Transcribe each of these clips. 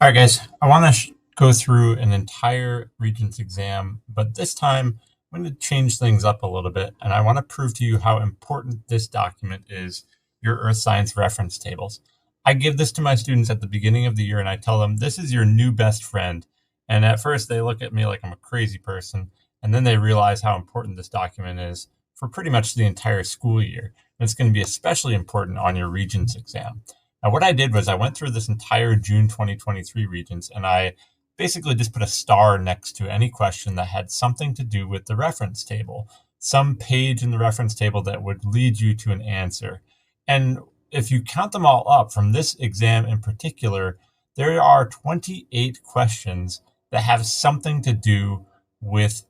All right, guys, I want to go through an entire Regents exam, but this time I'm going to change things up a little bit, and I want to prove to you how important this document is, your Earth Science reference tables. I give this to my students at the beginning of the year, and I tell them, this is your new best friend. And at first, they look at me like I'm a crazy person, and then they realize how important this document is for pretty much the entire school year. And it's going to be especially important on your Regents exam. Now, what I did was I went through this entire June 2023 Regents, and I basically just put a star next to any question that had something to do with the reference table, some page in the reference table that would lead you to an answer. And if you count them all up from this exam in particular, there are 28 questions that have something to do with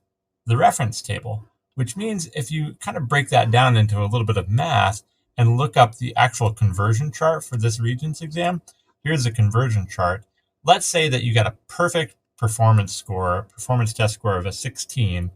the reference table, which means if you kind of break that down into a little bit of math, and look up the actual conversion chart for this Regents exam, here's a conversion chart. Let's say that you got a perfect performance test score of a 16,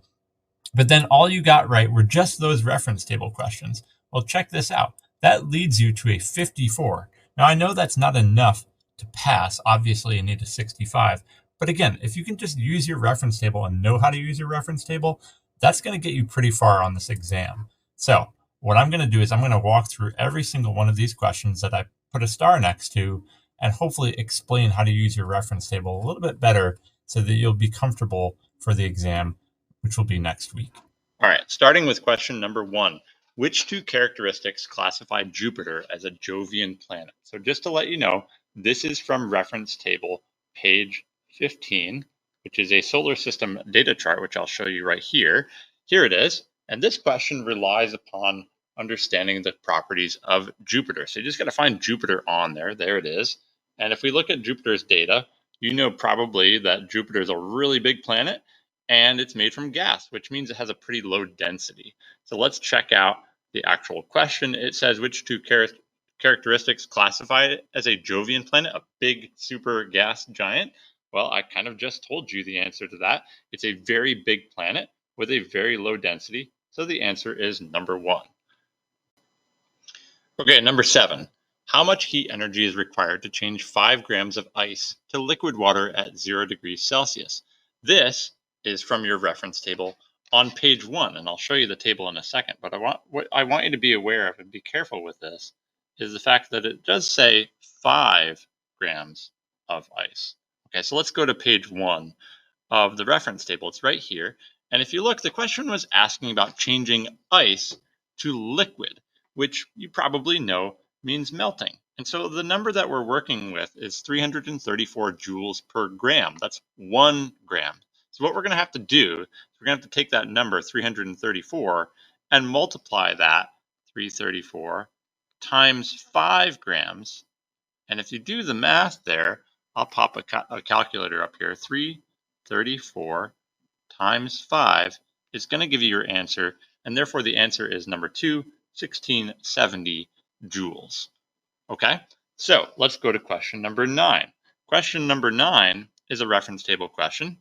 but then all you got right were just those reference table questions. Well, check this out. That leads you to a 54. Now, I know that's not enough to pass. Obviously, you need a 65. But again, if you can just use your reference table and know how to use your reference table, that's going to get you pretty far on this exam. So what I'm going to do is I'm going to walk through every single one of these questions that I put a star next to and hopefully explain how to use your reference table a little bit better so that you'll be comfortable for the exam, which will be next week. All right, starting with question number 1. Which two characteristics classify Jupiter as a Jovian planet? So just to let you know, this is from reference table page 15, which is a solar system data chart, which I'll show you right here. Here it is. And this question relies upon understanding the properties of Jupiter. So you just got to find Jupiter on there. There it is. And if we look at Jupiter's data, you know probably that Jupiter is a really big planet and it's made from gas, which means it has a pretty low density. So let's check out the actual question. It says, which two characteristics classify it as a Jovian planet, a big super gas giant? Well, I kind of just told you the answer to that. It's a very big planet with a very low density. So the answer is number 1. Okay, number 7. How much heat energy is required to change 5 grams of ice to liquid water at 0 degrees Celsius? This is from your reference table on page 1, and I'll show you the table in a second. But what I want you to be aware of and be careful with this is the fact that it does say 5 grams of ice. Okay, so let's go to page 1 of the reference table. It's right here. And if you look, the question was asking about changing ice to liquid, which you probably know means melting. And so the number that we're working with is 334 joules per gram. That's 1 gram. So what we're going to have to do is we're going to have to take that number, 334, and multiply that 334 times 5 grams. And if you do the math there, I'll pop a calculator up here. 334 times 5 is going to give you your answer. And therefore, the answer is number 2, 1670 joules. Okay, so let's go to question number 9. Question number 9 is a reference table question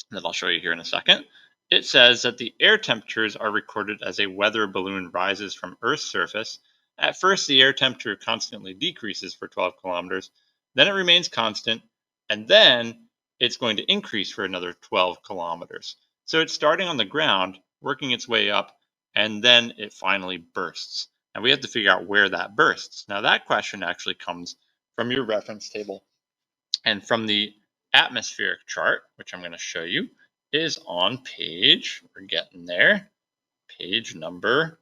that I'll show you here in a second. It says that the air temperatures are recorded as a weather balloon rises from Earth's surface. At first, the air temperature constantly decreases for 12 kilometers, then it remains constant, and then it's going to increase for another 12 kilometers. So it's starting on the ground, working its way up, and then it finally bursts. And we have to figure out where that bursts. Now, that question actually comes from your reference table. And from the atmospheric chart, which I'm going to show you, is on page, we're getting there, page number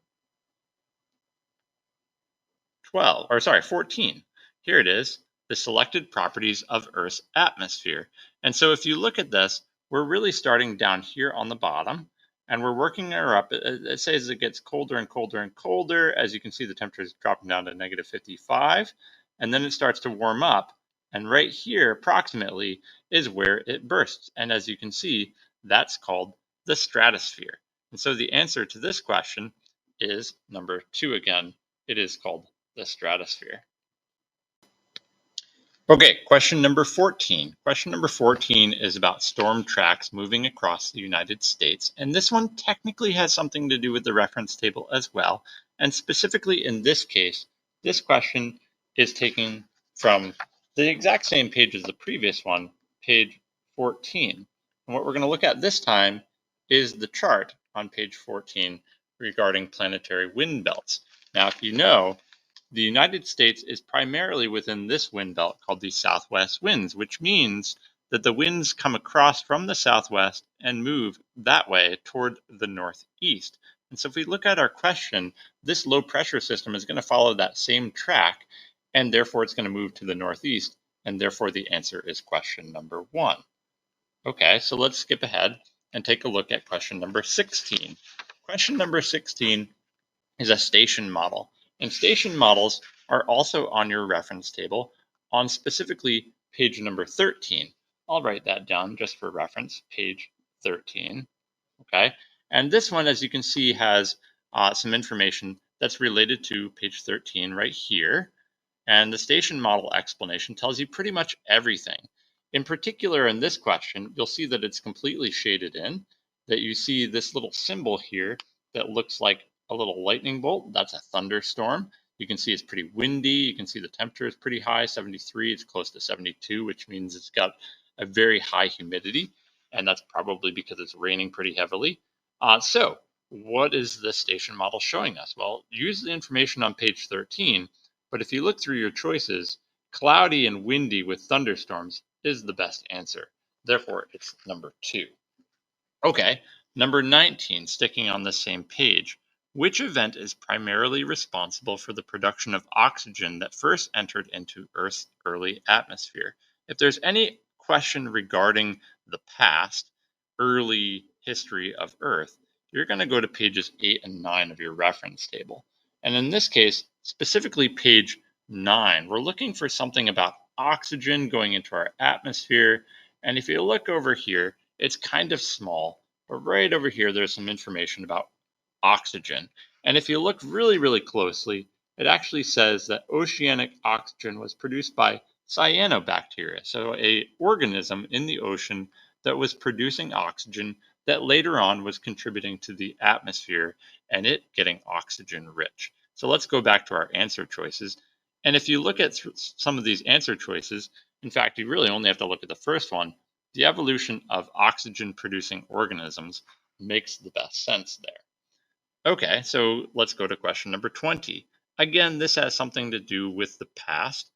14. Here it is, the selected properties of Earth's atmosphere. And so if you look at this, we're really starting down here on the bottom, and we're working her up. It says it gets colder and colder and colder. As you can see, the temperature is dropping down to negative 55, and then it starts to warm up. And right here, approximately, is where it bursts. And as you can see, that's called the stratosphere. And so the answer to this question is number 2 again. It is called the stratosphere. Okay, question number 14. Question number 14 is about storm tracks moving across the United States. And this one technically has something to do with the reference table as well. And specifically in this case, this question is taken from the exact same page as the previous one, page 14. And what we're going to look at this time is the chart on page 14 regarding planetary wind belts. Now, if you know, the United States is primarily within this wind belt called the southwest winds, which means that the winds come across from the southwest and move that way toward the northeast. And so if we look at our question, this low pressure system is going to follow that same track, and therefore it's going to move to the northeast, and therefore the answer is question number 1. Okay, so let's skip ahead and take a look at question number 16. Question number 16 is a station model. And station models are also on your reference table on specifically page number 13. I'll write that down just for reference, page 13. Okay, and this one, as you can see, has some information that's related to page 13 right here. And the station model explanation tells you pretty much everything. In particular, in this question, you'll see that it's completely shaded in, that you see this little symbol here that looks like a little lightning bolt. That's a thunderstorm. You can see it's pretty windy. You can see the temperature is pretty high, 73. It's close to 72, which means it's got a very high humidity. And that's probably because it's raining pretty heavily. So what is the station model showing us? Well, use the information on page 13. But if you look through your choices, cloudy and windy with thunderstorms is the best answer. Therefore, it's number 2. Okay, number 19, sticking on the same page. Which event is primarily responsible for the production of oxygen that first entered into Earth's early atmosphere? If there's any question regarding the past, early history of Earth, you're going to go to pages 8 and 9 of your reference table. And in this case, specifically page 9, we're looking for something about oxygen going into our atmosphere. And if you look over here, it's kind of small, but right over here, there's some information about oxygen. And if you look really, really closely, it actually says that oceanic oxygen was produced by cyanobacteria, so a organism in the ocean that was producing oxygen that later on was contributing to the atmosphere and it getting oxygen rich. So let's go back to our answer choices. And if you look at some of these answer choices, in fact, you really only have to look at the first one. The evolution of oxygen producing organisms makes the best sense there. Okay, so let's go to question number 20. Again, this has something to do with the past.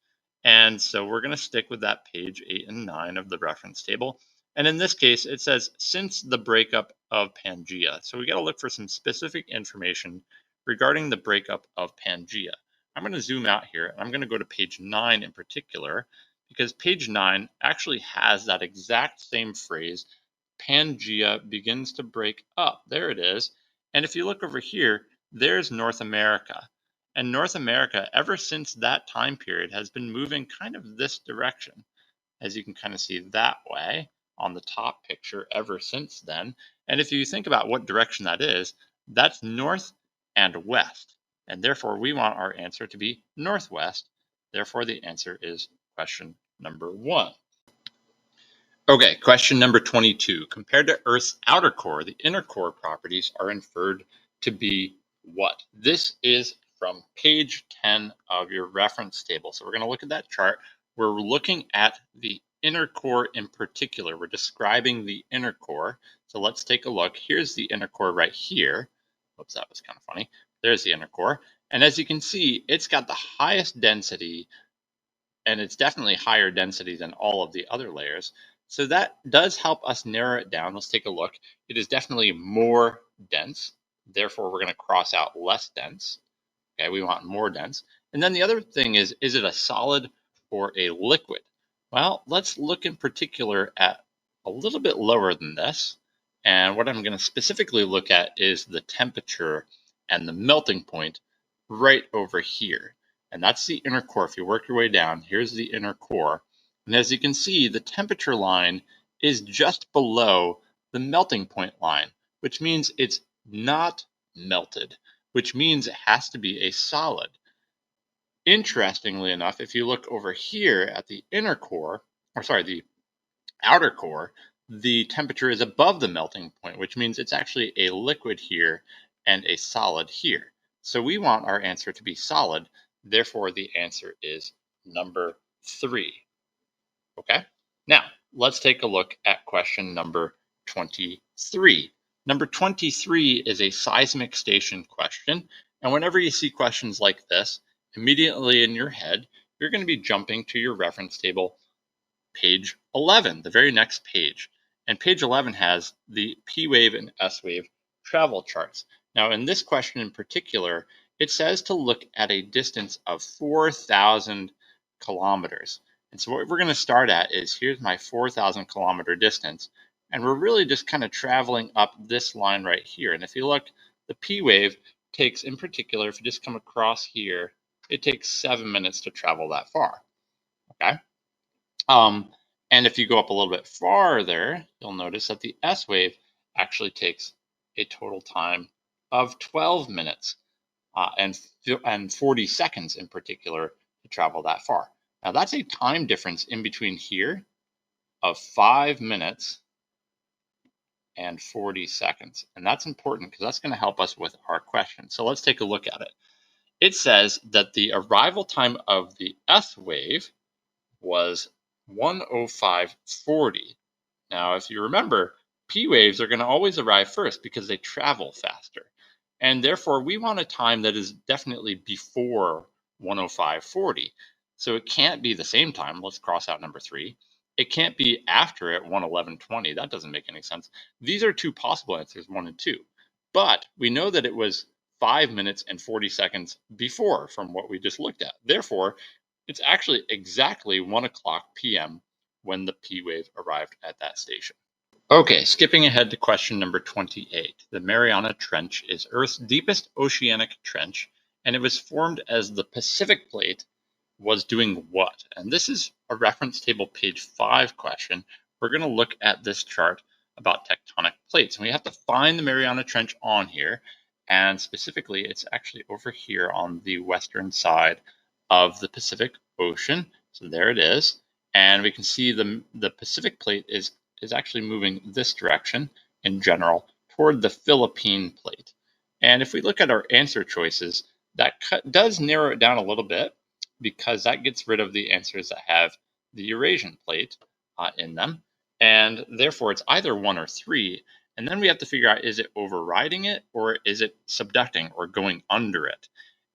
And so we're going to stick with that page 8 and 9 of the reference table. And in this case, it says since the breakup of Pangaea. So we got to look for some specific information regarding the breakup of Pangaea. I'm going to zoom out here and I'm going to go to page 9 in particular because page 9 actually has that exact same phrase, Pangaea begins to break up. There it is. And if you look over here, there's North America. And North America, ever since that time period, has been moving kind of this direction, as you can kind of see that way on the top picture ever since then. And if you think about what direction that is, that's north and west. And therefore, we want our answer to be northwest. Therefore, the answer is question number 1. Okay, question number 22. Compared to Earth's outer core, the inner core properties are inferred to be what? This is from page 10 of your reference table. So we're going to look at that chart. We're looking at the inner core in particular. We're describing the inner core. So let's take a look. Here's the inner core right here. Oops, that was kind of funny. There's the inner core. And as you can see, it's got the highest density, and it's definitely higher density than all of the other layers. So that does help us narrow it down. Let's take a look. It is definitely more dense. Therefore, we're going to cross out less dense. Okay, we want more dense. And then the other thing is it a solid or a liquid? Well, let's look in particular at a little bit lower than this. And what I'm going to specifically look at is the temperature and the melting point right over here. And that's the inner core. If you work your way down, here's the inner core. And as you can see, the temperature line is just below the melting point line, which means it's not melted, which means it has to be a solid. Interestingly enough, if you look over here at the inner core, or sorry, the outer core, the temperature is above the melting point, which means it's actually a liquid here and a solid here. So we want our answer to be solid. Therefore, the answer is number 3. Okay, now let's take a look at question number 23. Number 23 is a seismic station question. And whenever you see questions like this, immediately in your head, you're going to be jumping to your reference table, page 11, the very next page. And page 11 has the P wave and S wave travel charts. Now, in this question in particular, it says to look at a distance of 4,000 kilometers. And so what we're going to start at is, here's my 4,000 kilometer distance. And we're really just kind of traveling up this line right here. And if you look, the P wave takes, in particular, if you just come across here, it takes 7 minutes to travel that far. Okay. And if you go up a little bit farther, you'll notice that the S wave actually takes a total time of 12 minutes and 40 seconds in particular to travel that far. Now that's a time difference in between here of 5 minutes and 40 seconds. And that's important because that's going to help us with our question. So let's take a look at it. It says that the arrival time of the S wave was 1:05:40. Now, if you remember, P waves are going to always arrive first because they travel faster. And therefore, we want a time that is definitely before 1:05:40. So it can't be the same time. Let's cross out number 3. It can't be after at 1:11:20. That doesn't make any sense. These are two possible answers, 1 and 2. But we know that it was 5 minutes and 40 seconds before from what we just looked at. Therefore, it's actually exactly 1 o'clock p.m. when the P wave arrived at that station. Okay, skipping ahead to question number 28. The Mariana Trench is Earth's deepest oceanic trench, and it was formed as the Pacific Plate was doing what? And this is a reference table page 5 question. We're going to look at this chart about tectonic plates. And we have to find the Mariana Trench on here. And specifically, it's actually over here on the western side of the Pacific Ocean. So there it is. And we can see the Pacific Plate is actually moving this direction in general toward the Philippine Plate. And if we look at our answer choices, that does narrow it down a little bit, because that gets rid of the answers that have the Eurasian plate in them. And therefore, it's either 1 or 3. And then we have to figure out, is it overriding it or is it subducting or going under it?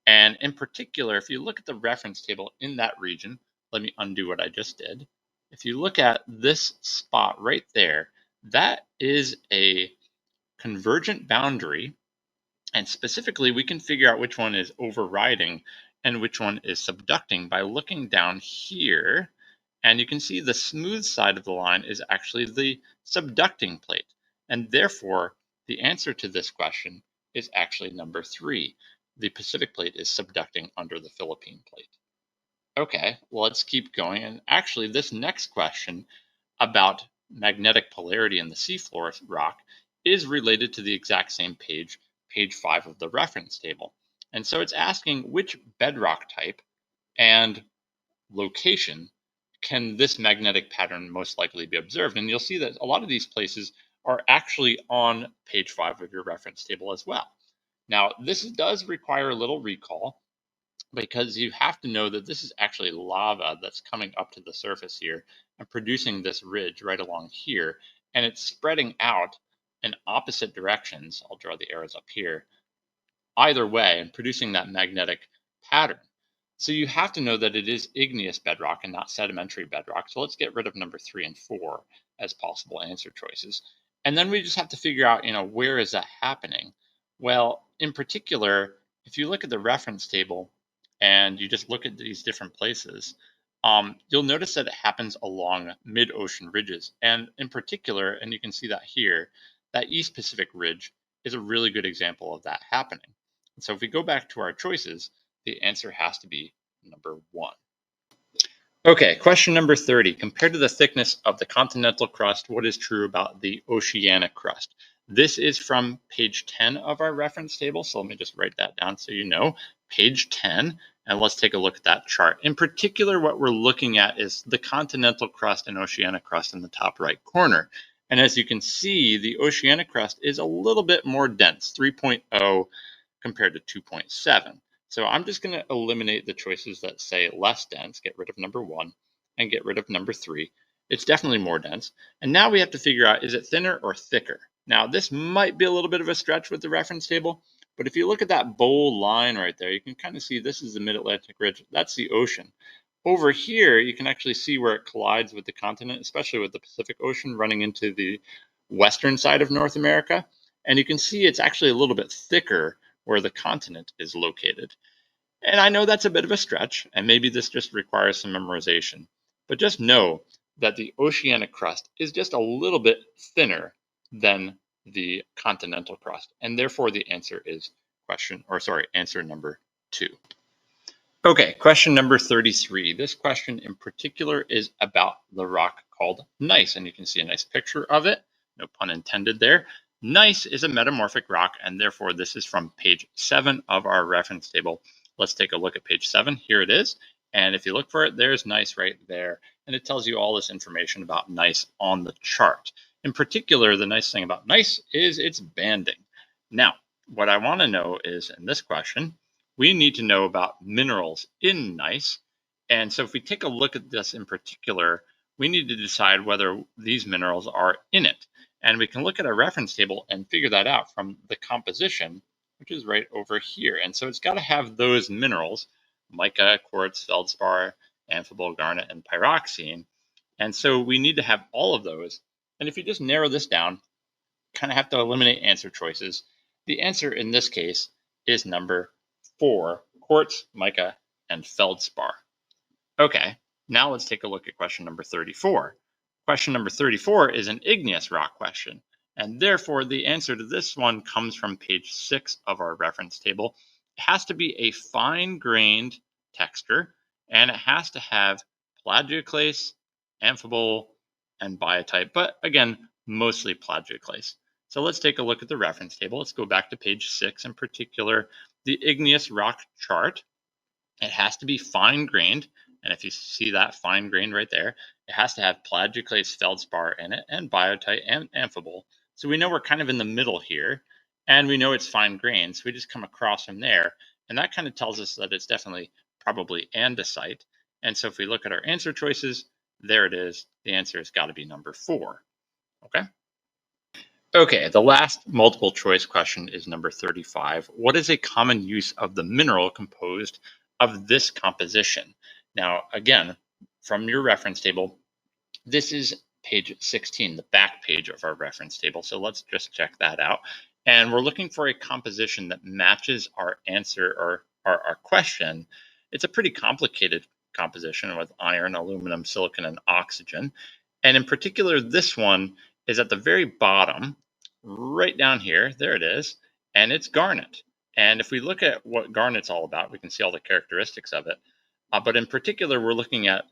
And in particular, if you look at the reference table in that region, let me undo what I just did. If you look at this spot right there, that is a convergent boundary. And specifically, we can figure out which one is overriding and which one is subducting by looking down here. And you can see the smooth side of the line is actually the subducting plate. And therefore, the answer to this question is actually number 3. The Pacific Plate is subducting under the Philippine Plate. Okay, well, let's keep going. And actually, this next question about magnetic polarity in the seafloor rock is related to the exact same page 5 of the reference table. And so it's asking which bedrock type and location can this magnetic pattern most likely be observed. And you'll see that a lot of these places are actually on page 5 of your reference table as well. Now, this does require a little recall, because you have to know that this is actually lava that's coming up to the surface here and producing this ridge right along here. And it's spreading out in opposite directions. I'll draw the arrows up here, either way, and producing that magnetic pattern. So you have to know that it is igneous bedrock and not sedimentary bedrock. So let's get rid of number 3 and 4 as possible answer choices. And then we just have to figure out, where is that happening? Well, in particular, if you look at the reference table and you just look at these different places, you'll notice that it happens along mid-ocean ridges. And in particular, and you can see that here, that East Pacific Ridge is a really good example of that happening. And so if we go back to our choices, the answer has to be number 1. Okay, question number 30. Compared to the thickness of the continental crust, what is true about the oceanic crust? This is from page 10 of our reference table. So let me just write that down so you know. Page 10. And let's take a look at that chart. In particular, what we're looking at is the continental crust and oceanic crust in the top right corner. And as you can see, the oceanic crust is a little bit more dense, 3.0 compared to 2.7. So I'm just going to eliminate the choices that say less dense, get rid of number 1, and get rid of number 3. It's definitely more dense. And now we have to figure out, is it thinner or thicker? Now, this might be a little bit of a stretch with the reference table, but if you look at that bold line right there, you can kind of see this is the Mid-Atlantic Ridge. That's the ocean. Over here, you can actually see where it collides with the continent, especially with the Pacific Ocean running into the western side of North America. And you can see it's actually a little bit thicker where the continent is located. And I know that's a bit of a stretch, and maybe this just requires some memorization. But just know that the oceanic crust is just a little bit thinner than the continental crust. And therefore the answer is answer number 2. Okay, question number 33. This question in particular is about the rock called gneiss, and you can see a nice picture of it. No pun intended there. Gneiss is a metamorphic rock, and therefore this is from page 7 of our reference table. Let's take a look at page 7. Here it is. And if you look for it, there's gneiss right there. And it tells you all this information about gneiss on the chart. In particular, the nice thing about gneiss is its banding. Now, what I want to know is, in this question, we need to know about minerals in gneiss. And so if we take a look at this in particular, we need to decide whether these minerals are in it. And we can look at a reference table and figure that out from the composition, which is right over here. And so it's got to have those minerals: mica, quartz, feldspar, amphibole, garnet, and pyroxene. And so we need to have all of those. And if you just narrow this down, kind of have to eliminate answer choices. The answer in this case is number 4, quartz, mica, and feldspar. Okay, now let's take a look at question number 34. Question number 34 is an igneous rock question, and therefore the answer to this one comes from page 6 of our reference table. It has to be a fine-grained texture, and it has to have plagioclase, amphibole, and biotite, but again, mostly plagioclase. So let's take a look at the reference table. Let's go back to page 6, in particular, the igneous rock chart. It has to be fine-grained, and if you see that fine grained right there, it has to have plagioclase, feldspar in it, and biotite and amphibole. So we know we're kind of in the middle here, and we know it's fine-grained, so we just come across from there, and that kind of tells us that it's definitely probably andesite. And so if we look at our answer choices, there it is. The answer has got to be number 4. Okay? Okay, the last multiple choice question is number 35. What is a common use of the mineral composed of this composition? Now, again, from your reference table, this is page 16, the back page of our reference table. So let's just check that out. And we're looking for a composition that matches our answer or our question. It's a pretty complicated composition with iron, aluminum, silicon, and oxygen. And in particular, this one is at the very bottom, right down here. There it is. And it's garnet. And if we look at what garnet's all about, we can see all the characteristics of it. But in particular, we're looking at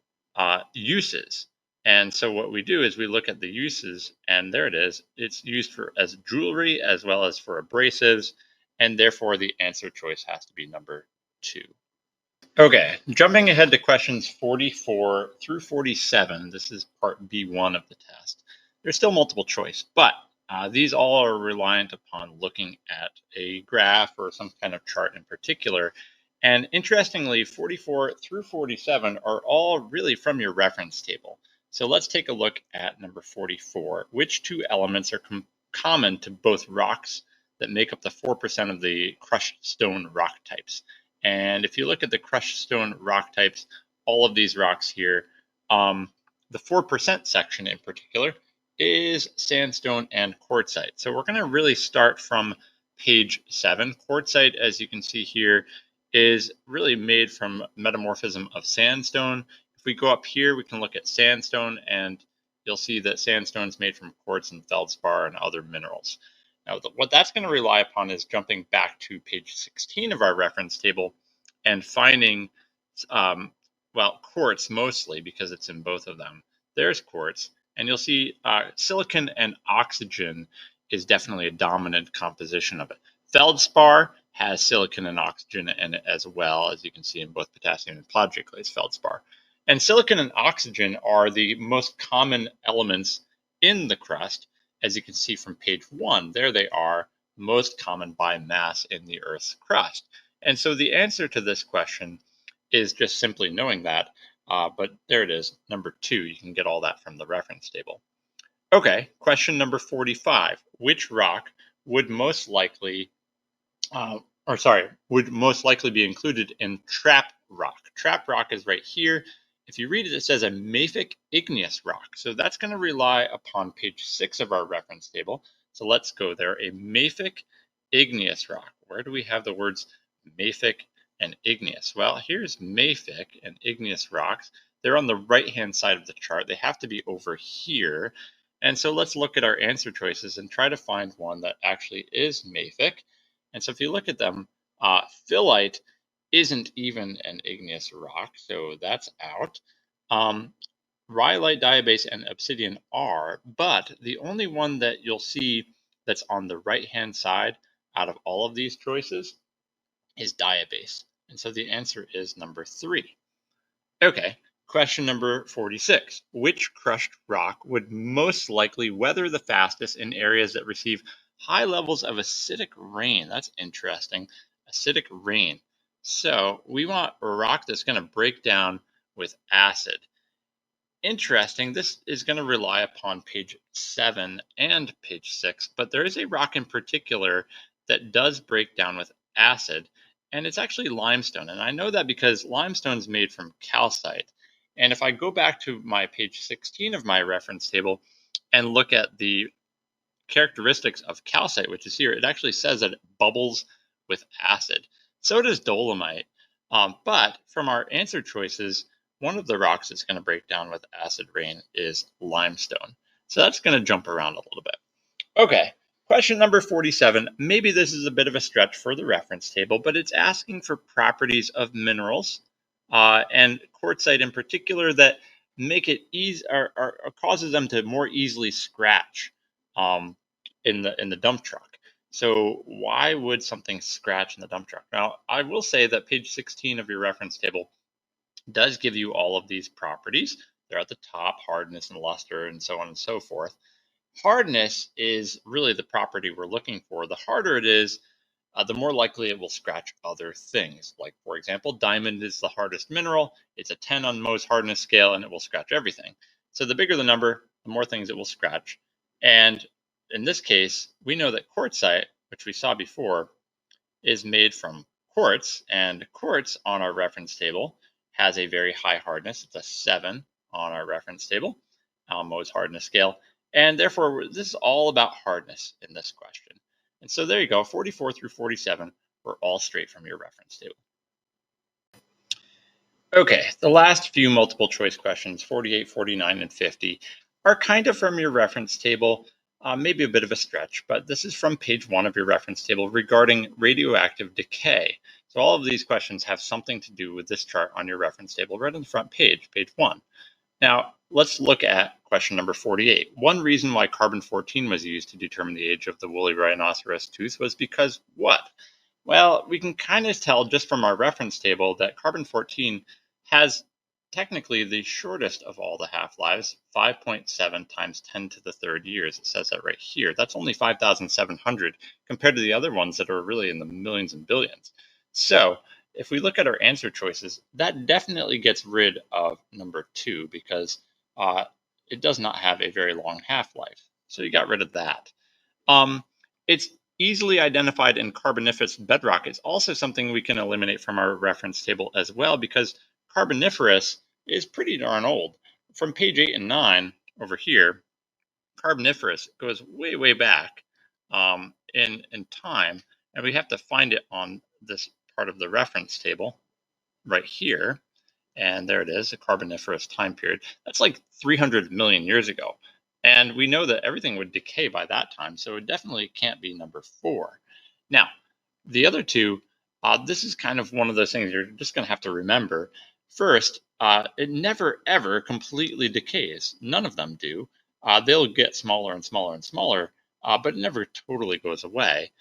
uses. And so what we do is we look at the uses, and there it is. It's used for as jewelry as well as for abrasives, and therefore the answer choice has to be number 2. Okay, jumping ahead to questions 44 through 47. This is part B1 of the test. There's still multiple choice, but these all are reliant upon looking at a graph or some kind of chart in particular. And interestingly, 44 through 47 are all really from your reference table. So let's take a look at number 44. Which two elements are common to both rocks that make up the 4% of the crushed stone rock types? And if you look at the crushed stone rock types, all of these rocks here, the 4% section in particular is sandstone and quartzite. So we're going to really start from page 7. Quartzite, as you can see here, is really made from metamorphism of sandstone. If we go up here, we can look at sandstone, and you'll see that sandstone is made from quartz and feldspar and other minerals. Now, what that's going to rely upon is jumping back to page 16 of our reference table and finding, quartz mostly, because it's in both of them. There's quartz, and you'll see silicon and oxygen is definitely a dominant composition of it. Feldspar has silicon and oxygen in it as well, as you can see in both potassium and plagioclase feldspar. And silicon and oxygen are the most common elements in the crust, as you can see from page 1. There they are, most common by mass in the Earth's crust. And so the answer to this question is just simply knowing that but there it is, number 2. You can get all that from the reference table. Okay, question number 45. Which rock would most likely would most likely be included in trap rock? Trap rock is right here. If you read it, it says a mafic igneous rock. So that's going to rely upon page 6 of our reference table. So let's go there. A mafic igneous rock. Where do we have the words mafic and igneous? Well, here's mafic and igneous rocks. They're on the right-hand side of the chart. They have to be over here. And so let's look at our answer choices and try to find one that actually is mafic. And so if you look at them, phyllite isn't even an igneous rock, so that's out. Rhyolite, diabase, and obsidian are, but the only one that you'll see that's on the right-hand side out of all of these choices is diabase. And so the answer is number 3. Okay, question number 46. Which crushed rock would most likely weather the fastest in areas that receive high levels of acidic rain? That's interesting. Acidic rain. So we want a rock that's going to break down with acid. Interesting. This is going to rely upon page 7 and page 6, but there is a rock in particular that does break down with acid, and it's actually limestone. And I know that because limestone is made from calcite. And if I go back to my page 16 of my reference table and look at the characteristics of calcite, which is here, it actually says that it bubbles with acid. So does dolomite. But from our answer choices, one of the rocks that's going to break down with acid rain is limestone. So that's going to jump around a little bit. Okay, question number 47. Maybe this is a bit of a stretch for the reference table, but it's asking for properties of minerals and quartzite in particular that make it easy or causes them to more easily scratch in the dump truck. So why would something scratch in the dump truck? Now, I will say that page 16 of your reference table does give you all of these properties. They're at the top: hardness and luster and so on and so forth. Hardness is really the property we're looking for. The harder it is, the more likely it will scratch other things. Like, for example, diamond is the hardest mineral. It's a 10 on Mohs hardness scale, and it will scratch everything. So the bigger the number, the more things it will scratch. And in this case, we know that quartzite, which we saw before, is made from quartz, and quartz on our reference table has a very high hardness. It's a 7 on our reference table, Mohs hardness scale. And therefore, this is all about hardness in this question. And so there you go, 44 through 47 were all straight from your reference table. Okay, the last few multiple choice questions, 48, 49, and 50, are kind of from your reference table, maybe a bit of a stretch, but this is from page 1 of your reference table regarding radioactive decay. So all of these questions have something to do with this chart on your reference table right on the front page, page 1. Now, let's look at question number 48. One reason why carbon-14 was used to determine the age of the woolly rhinoceros tooth was because what? Well, we can kind of tell just from our reference table that carbon-14 has technically the shortest of all the half-lives, 5.7 times 10 to the third years. It says that right here. That's only 5,700 compared to the other ones that are really in the millions and billions. So if we look at our answer choices, that definitely gets rid of number 2 because it does not have a very long half-life. So you got rid of that. It's easily identified in Carboniferous bedrock. It's also something we can eliminate from our reference table as well because Carboniferous is pretty darn old. From page 8 and 9 over here, Carboniferous goes way, way back in time, and we have to find it on this part of the reference table right here. And there it is, a Carboniferous time period. That's like 300 million years ago. And we know that everything would decay by that time, so it definitely can't be number 4. Now, the other two, this is kind of one of those things you're just going to have to remember. First, it never, ever completely decays. None of them do. They'll get smaller and smaller and smaller, but it never totally goes away.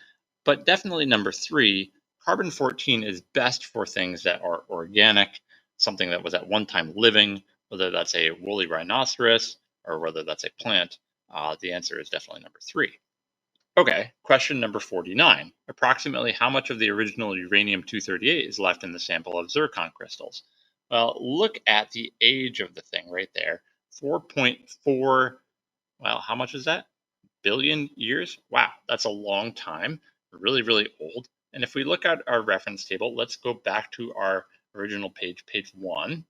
But definitely number 3, carbon-14 is best for things that are organic, something that was at one time living, whether that's a woolly rhinoceros or whether that's a plant. The answer is definitely number 3. Okay, question number 49. Approximately how much of the original uranium-238 is left in the sample of zircon crystals? Well, look at the age of the thing right there. 4.4, well, how much is that? Billion years? Wow, that's a long time. Really, really old. And if we look at our reference table, let's go back to our original page, page 1,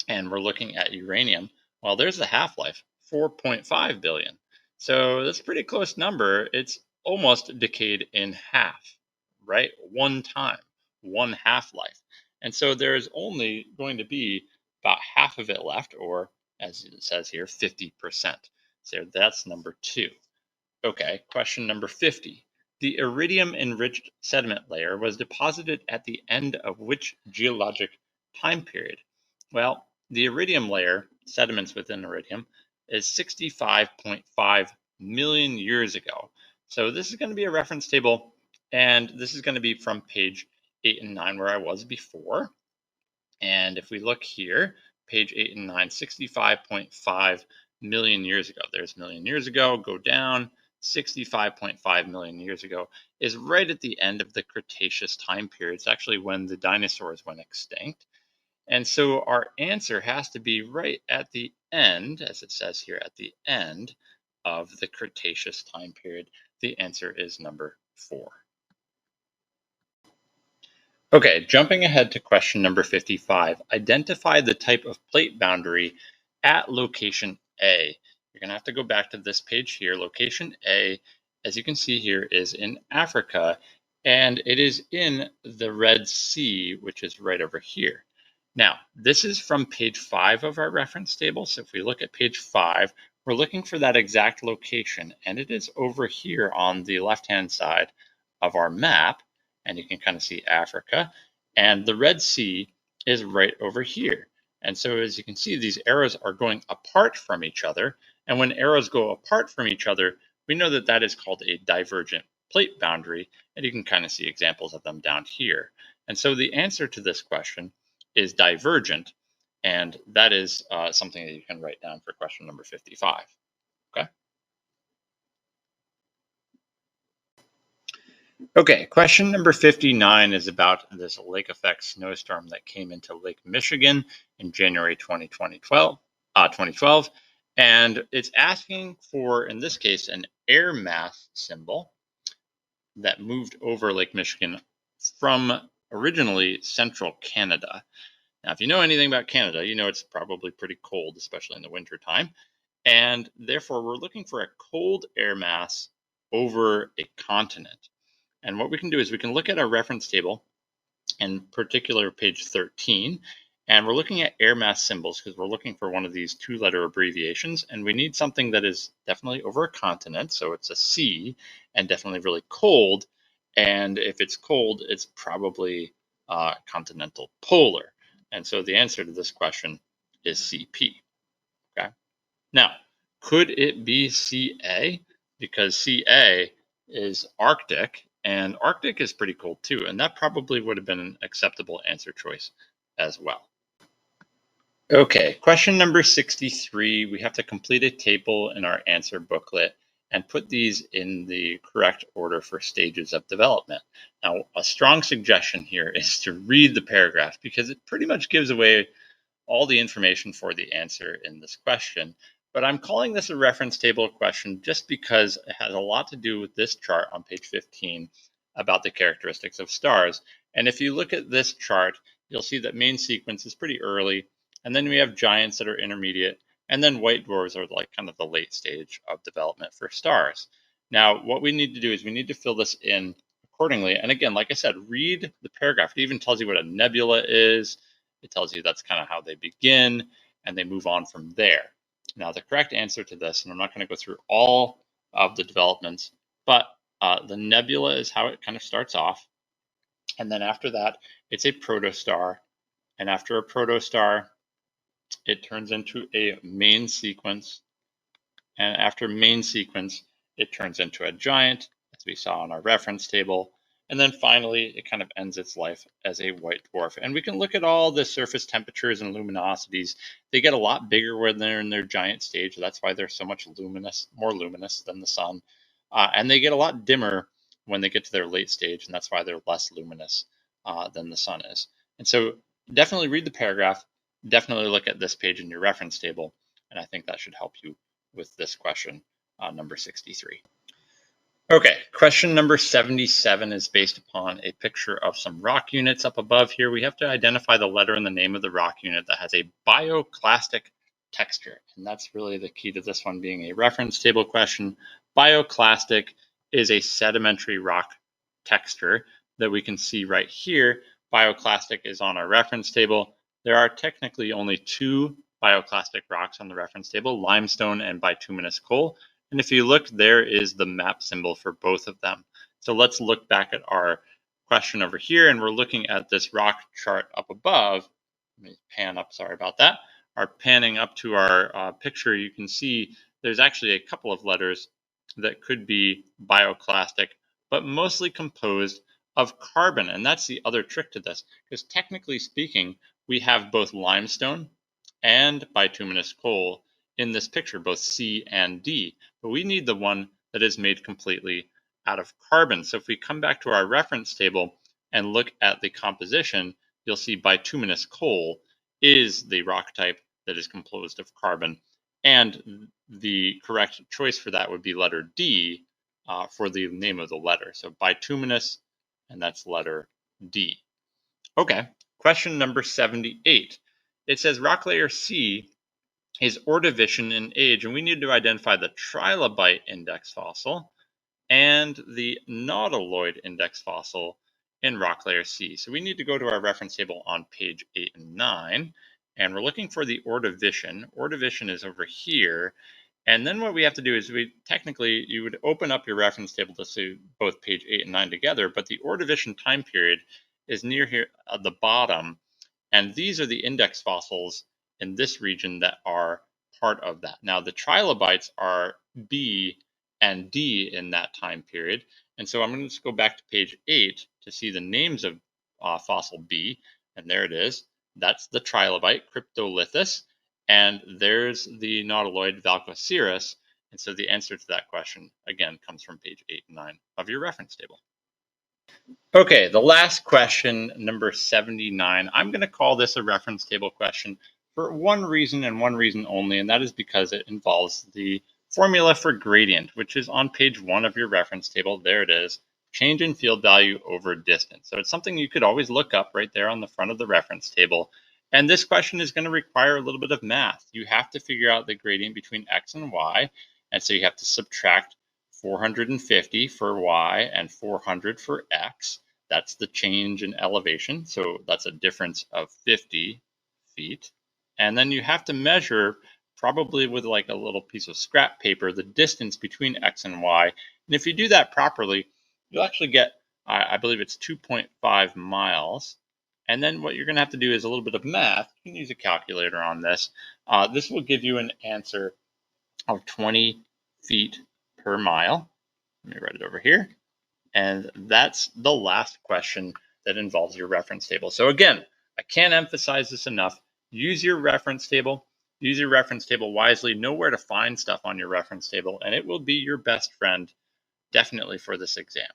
and we're looking at uranium. Well, there's the half-life, 4.5 billion. So that's a pretty close number. It's almost decayed in half, right? One time, one half-life. And so there's only going to be about half of it left, or as it says here, 50%. So that's number 2. Okay, question number 50. The iridium enriched sediment layer was deposited at the end of which geologic time period? Well, the iridium layer, sediments within iridium, is 65.5 million years ago. So this is going to be a reference table, and this is going to be from page 8 and 9 where I was before. And if we look here, page 8 and 9, 65.5 million years ago. There's million years ago, go down. 65.5 million years ago is right at the end of the Cretaceous time period. It's actually when the dinosaurs went extinct. And so our answer has to be right at the end, as it says here, at the end of the Cretaceous time period. The answer is number 4. Okay, jumping ahead to question number 55. Identify the type of plate boundary at location A. You're going to have to go back to this page here. Location A, as you can see here, is in Africa, and it is in the Red Sea, which is right over here. Now, this is from page 5 of our reference table. So if we look at page 5, we're looking for that exact location, and it is over here on the left-hand side of our map. And you can kind of see Africa. And the Red Sea is right over here. And so as you can see, these arrows are going apart from each other. And when arrows go apart from each other, we know that that is called a divergent plate boundary. And you can kind of see examples of them down here. And so the answer to this question is divergent. And that is something that you can write down for question number 55. Okay. Okay, question number 59 is about this lake effect snowstorm that came into Lake Michigan in January 2012. And it's asking for, in this case, an air mass symbol that moved over Lake Michigan from originally central Canada. Now, if you know anything about Canada, you know it's probably pretty cold, especially in the winter time. And therefore, we're looking for a cold air mass over a continent. And what we can do is we can look at our reference table, in particular page 13, and we're looking at air mass symbols because we're looking for one of these 2-letter abbreviations, and we need something that is definitely over a continent, so it's a C, and definitely really cold. And if it's cold, it's probably continental polar. And so the answer to this question is CP. Okay. Now, could it be CA? Because CA is Arctic, and Arctic is pretty cold too, and that probably would have been an acceptable answer choice as well. Okay, question number 63. We have to complete a table in our answer booklet and put these in the correct order for stages of development. Now, a strong suggestion here is to read the paragraph because it pretty much gives away all the information for the answer in this question. But I'm calling this a reference table question just because it has a lot to do with this chart on page 15 about the characteristics of stars. And if you look at this chart, you'll see that main sequence is pretty early, and then we have giants that are intermediate, and then white dwarfs are like kind of the late stage of development for stars. Now, what we need to do is we need to fill this in accordingly. And again, like I said, read the paragraph. It even tells you what a nebula is. It tells you that's kind of how they begin, and they move on from there. Now, the correct answer to this, and I'm not going to go through all of the developments, but the nebula is how it kind of starts off. And then after that, it's a protostar. And after a protostar, it turns into a main sequence. And after main sequence, it turns into a giant, as we saw in our reference table. And then finally, it kind of ends its life as a white dwarf. And we can look at all the surface temperatures and luminosities. They get a lot bigger when they're in their giant stage. That's why they're so much more luminous than the sun. And they get a lot dimmer when they get to their late stage. And that's why they're less luminous than the sun is. And so definitely read the paragraph, definitely look at this page in your reference table, and I think that should help you with this question, number 63. Okay, question number 77 is based upon a picture of some rock units up above here. We have to identify the letter and the name of the rock unit that has a bioclastic texture. And that's really the key to this one being a reference table question. Bioclastic is a sedimentary rock texture that we can see right here. Bioclastic is on our reference table. There are technically only two bioclastic rocks on the reference table, limestone and bituminous coal. And if you look, there is the map symbol for both of them. So let's look back at our question over here, and we're looking at this rock chart up above. Let me pan up, sorry about that. Our panning up to our picture, you can see there's actually a couple of letters that could be bioclastic, but mostly composed of carbon. And that's the other trick to this, because technically speaking, we have both limestone and bituminous coal in this picture, both C and D, but we need the one that is made completely out of carbon. So if we come back to our reference table and look at the composition, you'll see bituminous coal is the rock type that is composed of carbon. And the correct choice for that would be letter D for the name of the letter. So bituminous, and that's letter D. Okay, question number 78. It says rock layer C is Ordovician in age, and we need to identify the trilobite index fossil and the nautiloid index fossil in rock layer C. So we need to go to our reference table on page 8 and 9, and we're looking for the Ordovician. Ordovician is over here. And then what we have to do is you would open up your reference table to see both page 8 and 9 together, but the Ordovician time period is near here at the bottom. And these are the index fossils in this region that are part of that. Now, the trilobites are B and D in that time period. And so I'm going to just go back to page 8 to see the names of fossil B. And there it is. That's the trilobite, Cryptolithus. And there's the nautiloid, Valcocirrus. And so the answer to that question, again, comes from page 8 and 9 of your reference table. Okay, the last question, number 79. I'm going to call this a reference table question for one reason and one reason only, and that is because it involves the formula for gradient, which is on page 1 of your reference table. There it is, change in field value over distance. So it's something you could always look up right there on the front of the reference table. And this question is going to require a little bit of math. You have to figure out the gradient between x and y, and so you have to subtract 450 for y and 400 for x. That's the change in elevation. So that's a difference of 50 feet. And then you have to measure, probably with like a little piece of scrap paper, the distance between x and y. And if you do that properly, you'll actually get, I believe it's 2.5 miles. And then what you're going to have to do is a little bit of math. You can use a calculator on this. This will give you an answer of 20 feet per mile. Let me write it over here. And that's the last question that involves your reference table. So again, I can't emphasize this enough. Use your reference table. Use your reference table wisely. Know where to find stuff on your reference table, and it will be your best friend definitely for this exam.